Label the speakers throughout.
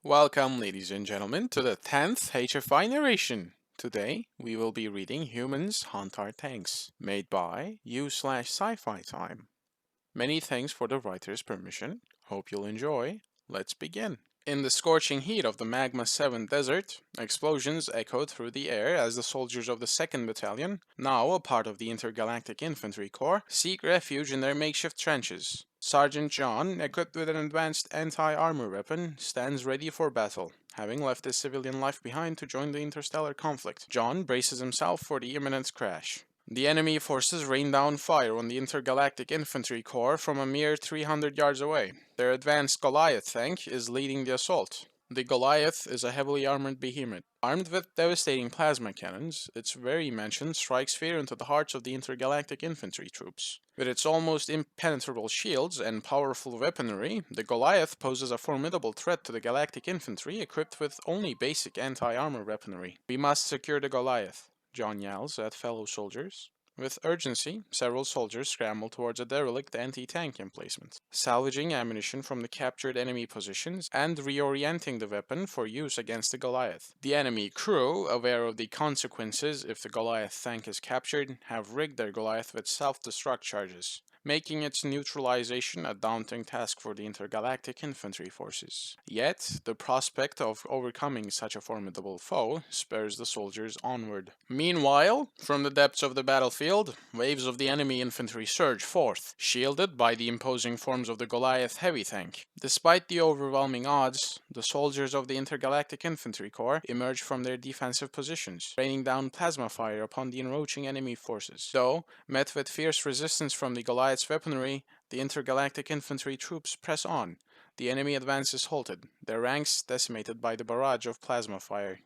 Speaker 1: Welcome, ladies and gentlemen, to the 10th HFY narration. Today, we will be reading Humans Hunt Our Tanks, made by u/SciFiTime. Many thanks for the writer's permission. Hope you'll enjoy. Let's begin. In the scorching heat of the Magma 7 desert, explosions echoed through the air as the soldiers of the 2nd Battalion, now a part of the Intergalactic Infantry Corps, seek refuge in their makeshift trenches. Sergeant John, equipped with an advanced anti-armor weapon, stands ready for battle, having left his civilian life behind to join the interstellar conflict. John braces himself for the imminent crash. The enemy forces rain down fire on the Intergalactic Infantry Corps from a mere 300 yards away. Their advanced Goliath tank is leading the assault. The Goliath is a heavily armored behemoth. Armed with devastating plasma cannons, its very mention strikes fear into the hearts of the intergalactic infantry troops. With its almost impenetrable shields and powerful weaponry, the Goliath poses a formidable threat to the galactic infantry equipped with only basic anti-armor weaponry. We must secure the Goliath, John yells at fellow soldiers. With urgency, several soldiers scramble towards a derelict anti-tank emplacement, salvaging ammunition from the captured enemy positions and reorienting the weapon for use against the Goliath. The enemy crew, aware of the consequences if the Goliath tank is captured, have rigged their Goliath with self-destruct charges, making its neutralization a daunting task for the intergalactic infantry forces. Yet, the prospect of overcoming such a formidable foe spurs the soldiers onward. Meanwhile, from the depths of the battlefield, waves of the enemy infantry surge forth, shielded by the imposing forms of the Goliath heavy tank. Despite the overwhelming odds, the soldiers of the Intergalactic Infantry Corps emerge from their defensive positions, raining down plasma fire upon the encroaching enemy forces. Though, met with fierce resistance from the Goliath's weaponry, the intergalactic infantry troops press on. The enemy advance is halted, their ranks decimated by the barrage of plasma fire.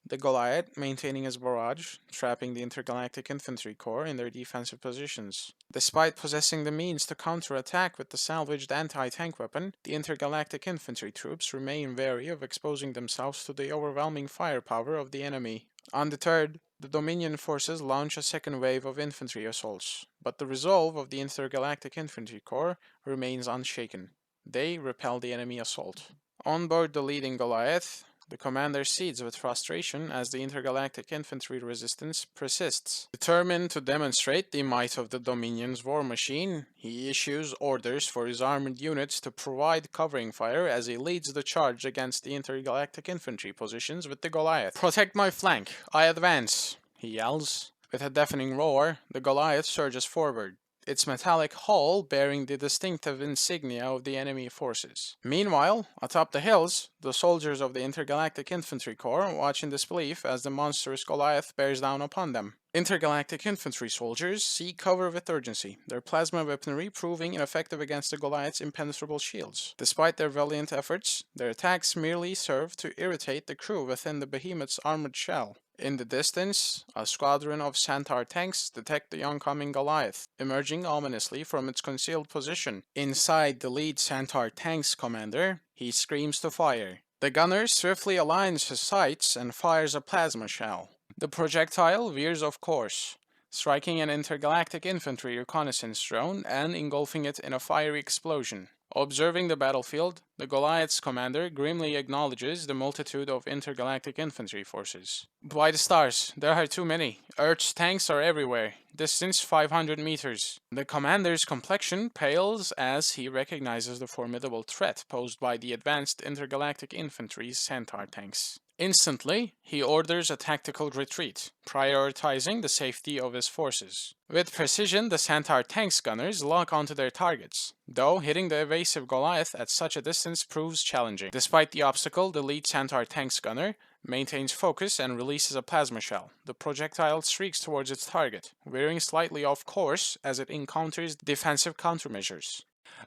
Speaker 1: The Goliath maintaining his barrage, trapping the intergalactic infantry corps in their defensive positions. Despite possessing the means to counterattack with the salvaged anti-tank weapon, the intergalactic infantry troops remain wary of exposing themselves to the overwhelming firepower of the enemy. Undeterred, the Dominion forces launch a second wave of infantry assaults, but the resolve of the Intergalactic Infantry Corps remains unshaken. They repel the enemy assault. On board the leading Goliath, the commander seethes with frustration as the intergalactic infantry resistance persists. Determined to demonstrate the might of the Dominion's war machine, he issues orders for his armored units to provide covering fire as he leads the charge against the intergalactic infantry positions with the Goliath. "Protect my flank! I advance!" he yells. With a deafening roar, the Goliath surges forward, its metallic hull bearing the distinctive insignia of the enemy forces. Meanwhile, atop the hills, the soldiers of the Intergalactic Infantry Corps watch in disbelief as the monstrous Goliath bears down upon them. Intergalactic infantry soldiers seek cover with urgency, their plasma weaponry proving ineffective against the Goliath's impenetrable shields. Despite their valiant efforts, their attacks merely serve to irritate the crew within the behemoth's armored shell. In the distance, a squadron of Centaur tanks detect the oncoming Goliath, emerging ominously from its concealed position. Inside the lead Centaur tank's commander, he screams to fire. The gunner swiftly aligns his sights and fires a plasma shell. The projectile veers off course, striking an intergalactic infantry reconnaissance drone and engulfing it in a fiery explosion. Observing the battlefield, the Goliath's commander grimly acknowledges the multitude of intergalactic infantry forces. "By the stars, there are too many. Earth's tanks are everywhere. Distance 500 meters. The commander's complexion pales as he recognizes the formidable threat posed by the advanced intergalactic infantry's Centaur tanks. Instantly, he orders a tactical retreat, prioritizing the safety of his forces. With precision, the Centaur tanks gunners lock onto their targets, though hitting the evasive Goliath at such a distance proves challenging. Despite the obstacle, the lead Centaur tanks gunner maintains focus and releases a plasma shell. The projectile streaks towards its target, veering slightly off course as it encounters defensive countermeasures.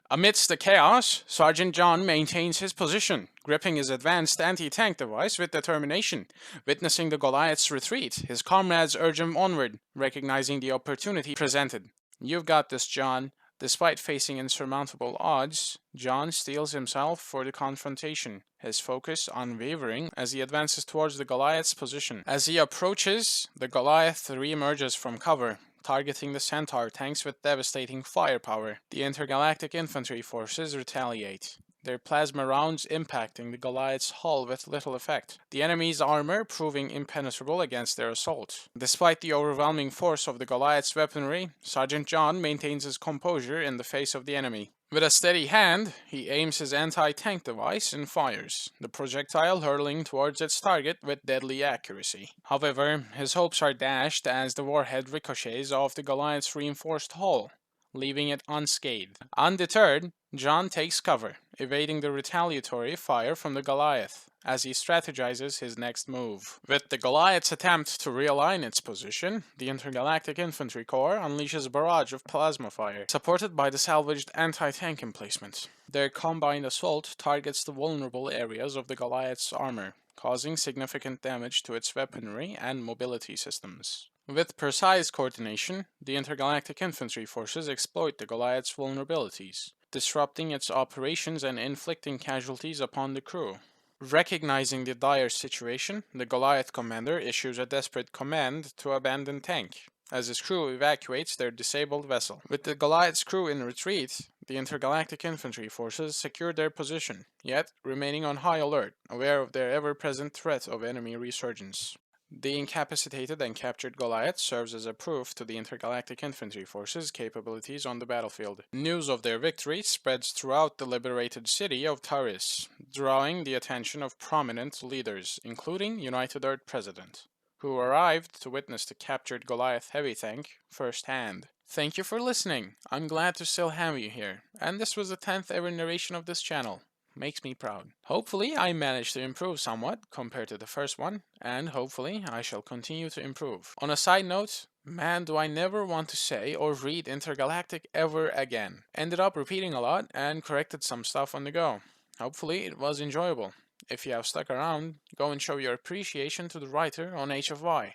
Speaker 1: Amidst the chaos, Sergeant John maintains his position, gripping his advanced anti-tank device with determination. Witnessing the Goliath's retreat, his comrades urge him onward, recognizing the opportunity presented. "You've got this, John." Despite facing insurmountable odds, John steels himself for the confrontation, his focus unwavering as he advances towards the Goliath's position. As he approaches, the Goliath re-emerges from cover, targeting the Centaur tanks with devastating firepower. The intergalactic infantry forces retaliate. their plasma rounds impacting the Goliath's hull with little effect, the enemy's armor proving impenetrable against their assault. Despite the overwhelming force of the Goliath's weaponry, Sergeant John maintains his composure in the face of the enemy. With a steady hand, he aims his anti-tank device and fires, the projectile hurtling towards its target with deadly accuracy. However, his hopes are dashed as the warhead ricochets off the Goliath's reinforced hull, leaving it unscathed. Undeterred, John takes cover, evading the retaliatory fire from the Goliath as he strategizes his next move. With the Goliath's attempt to realign its position, the Intergalactic Infantry Corps unleashes a barrage of plasma fire, supported by the salvaged anti-tank emplacement. Their combined assault targets the vulnerable areas of the Goliath's armor, causing significant damage to its weaponry and mobility systems. With precise coordination, the intergalactic infantry forces exploit the Goliath's vulnerabilities, disrupting its operations and inflicting casualties upon the crew. Recognizing the dire situation, the Goliath commander issues a desperate command to abandon tank, as his crew evacuates their disabled vessel. With the Goliath's crew in retreat, the intergalactic infantry forces secure their position, yet remaining on high alert, aware of their ever-present threat of enemy resurgence. The incapacitated and captured Goliath serves as a proof to the intergalactic infantry forces' capabilities on the battlefield. News of their victory spreads throughout the liberated city of Taris, drawing the attention of prominent leaders, including United Earth President, who arrived to witness the captured Goliath heavy tank firsthand. Thank you for listening. I'm glad to still have you here, and this was the 10th ever narration of this channel. Makes me proud. Hopefully I managed to improve somewhat compared to the first one, and hopefully I shall continue to improve. On a side note, man, do I never want to say or read intergalactic ever again. Ended up repeating a lot and corrected some stuff on the go. Hopefully it was enjoyable. If you have stuck around, go and show your appreciation to the writer on HFY.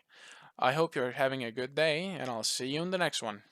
Speaker 1: I hope you're having a good day, and I'll see you in the next one.